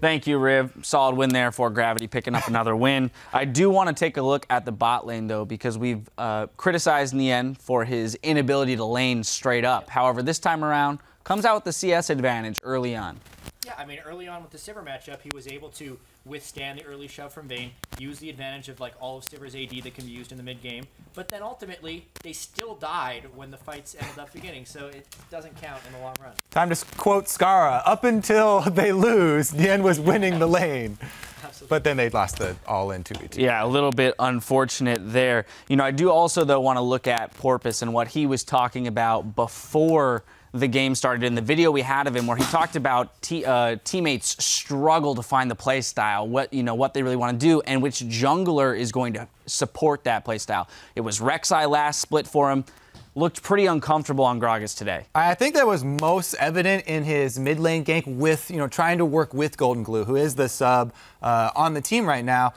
Thank you, Riv. Solid win there for Gravity, picking up another win. I do want to take a look at the bot lane, though, because we've criticized Nien for his inability to lane straight up. However, this time around, comes out with the CS advantage early on. Yeah, I mean, early on with the Sivir matchup, he was able to withstand the early shove from Vayne, use the advantage of like all of Sivir's AD that can be used in the mid game, but then ultimately they still died when the fights ended up beginning, so it doesn't count in the long run. Time to quote Skara: up until they lose, Nien was winning the lane. Absolutely. But then they lost the all-in 2v2. Yeah, a little bit unfortunate there. You know, I do also, though, want to look at Porpoise and what he was talking about before the game started. In the video we had of him where he talked about teammates struggle to find the play style, what they really want to do, and which jungler is going to support that play style. It was Rek'Sai last split for him. Looked pretty uncomfortable on Gragas today. I think that was most evident in his mid lane gank with, trying to work with Golden Glue, who is the sub on the team right now.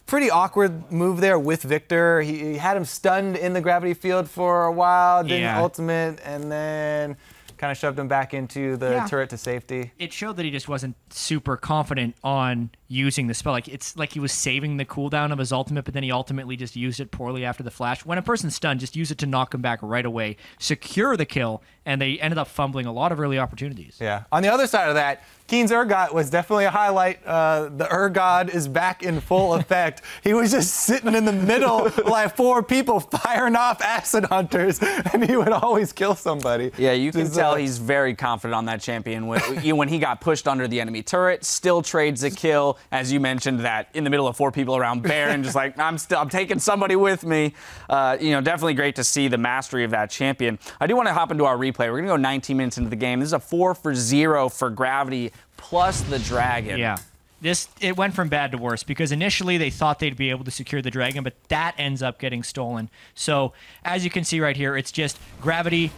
Pretty awkward move there with Victor. He had him stunned in the gravity field for a while, didn't ultimate, and then kind of shoved him back into the turret to safety. It showed that he just wasn't super confident on using the spell. Like, it's like he was saving the cooldown of his ultimate, but then he ultimately just used it poorly after the flash. When a person's stunned, just use it to knock him back right away, secure the kill, and they ended up fumbling a lot of early opportunities. Yeah. On the other side of that, Keen's Urgot was definitely a highlight. The Urgod is back in full effect. He was just sitting in the middle like 4 people firing off acid hunters, and he would always kill somebody. Yeah, you can tell he's very confident on that champion. When he got pushed under the enemy turret, still trades a kill. As you mentioned, that in the middle of 4 people around Baron, just like, I'm taking somebody with me. Definitely great to see the mastery of that champion. I do want to hop into our replay. We're going to go 19 minutes into the game. This is a 4-for-0 for Gravity plus the Dragon. Yeah. It went from bad to worse because initially they thought they'd be able to secure the Dragon, but that ends up getting stolen. So as you can see right here, it's just Gravity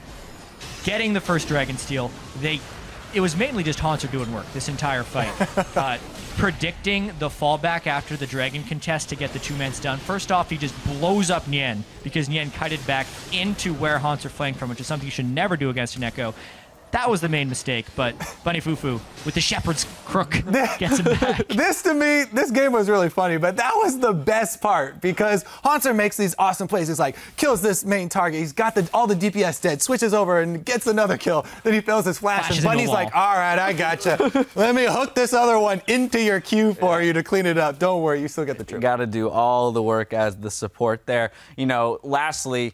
getting the first Dragon steal. It was mainly just Haunter doing work this entire fight. Predicting the fallback after the Dragon contest to get the 2-man stun. First off, he just blows up Nien because Nien kited back into where Haunter flanked from, which is something you should never do against an Echo. That was the main mistake, but Bunny Fufu with the Shepherd's Crook gets him back. To me, this game was really funny, but that was the best part because Haunter makes these awesome plays. He's like, kills this main target. He's got all the DPS dead, switches over and gets another kill. Then he fails his flash, and Bunny's like, all right, I gotcha. Let me hook this other one into your queue for you to clean it up. Don't worry, you still get the triple. Got to do all the work as the support there. Lastly,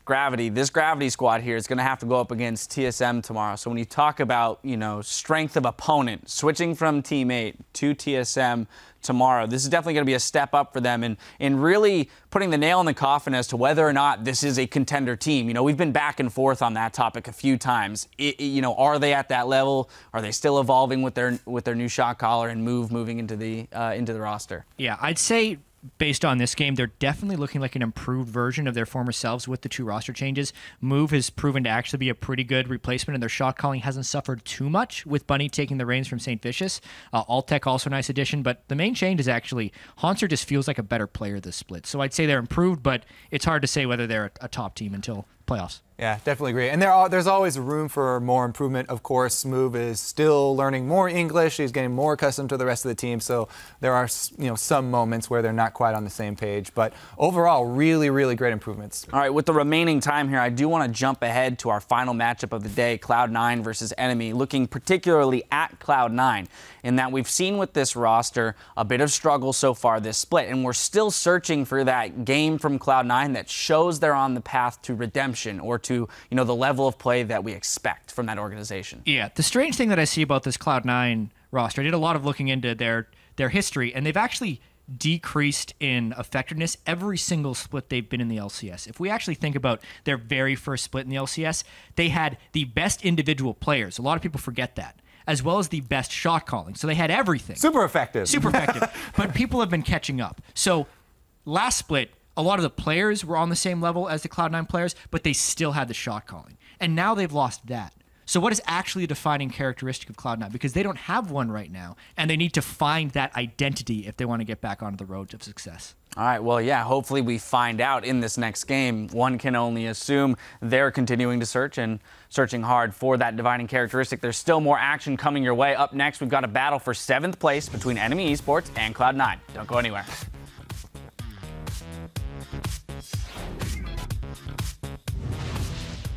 this Gravity squad here is going to have to go up against TSM tomorrow. So when you talk about, strength of opponent, switching from Team 8 to TSM tomorrow, this is definitely going to be a step up for them and really putting the nail in the coffin as to whether or not this is a contender team. We've been back and forth on that topic a few times. Are they at that level? Are they still evolving with their new shot caller and moving into the roster? Yeah, I'd say based on this game, they're definitely looking like an improved version of their former selves with the 2 roster changes. Move has proven to actually be a pretty good replacement, and their shot calling hasn't suffered too much with Bunny taking the reins from St. Vicious. Altec also a nice addition, but the main change is actually Haunter just feels like a better player this split. So I'd say they're improved, but it's hard to say whether they're a top team until playoffs. Yeah, definitely agree. And there's always room for more improvement. Of course, Move is still learning more English. He's getting more accustomed to the rest of the team. So there are, some moments where they're not quite on the same page. But overall, really, really great improvements. All right, with the remaining time here, I do want to jump ahead to our final matchup of the day, Cloud9 versus Enemy, looking particularly at Cloud9, in that we've seen with this roster a bit of struggle so far this split. And we're still searching for that game from Cloud9 that shows they're on the path to redemption or to the level of play that we expect from that organization. Yeah, the strange thing that I see about this Cloud9 roster, I did a lot of looking into their history, and they've actually decreased in effectiveness every single split they've been in the LCS. If we actually think about their very first split in the LCS, they had the best individual players. A lot of people forget that, as well as the best shot calling. So they had everything. Super effective. Super effective. But people have been catching up. So last split, a lot of the players were on the same level as the Cloud9 players, but they still had the shot calling. And now they've lost that. So what is actually a defining characteristic of Cloud9? Because they don't have one right now, and they need to find that identity if they want to get back onto the road to success. All right, well, yeah, hopefully we find out in this next game. One can only assume they're continuing to search and searching hard for that defining characteristic. There's still more action coming your way. Up next, we've got a battle for 7th place between Enemy Esports and Cloud9. Don't go anywhere.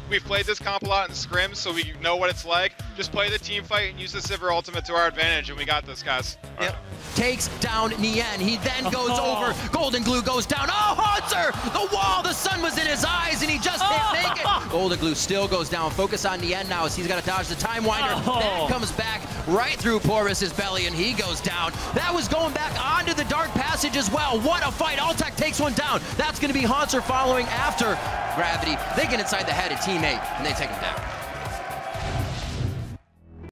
We've played this comp a lot in scrims, so we know what it's like. Just play the team fight and use the Sivir ultimate to our advantage, and we got this, guys. Yep. Takes down Nien. He then goes over. Golden Glue goes down. Oh, Hanser! The wall! The sun was in his eyes, and he just can't make it. Golden Glue still goes down. Focus on Nien now as he's got to dodge the Time Winder. That comes back right through Porus's belly, and he goes down. That was going back onto the Dark Passage as well. What a fight. Altec takes one down. That's going to be Hanser following after Gravity. They get inside the head of Team 8, and they take him down.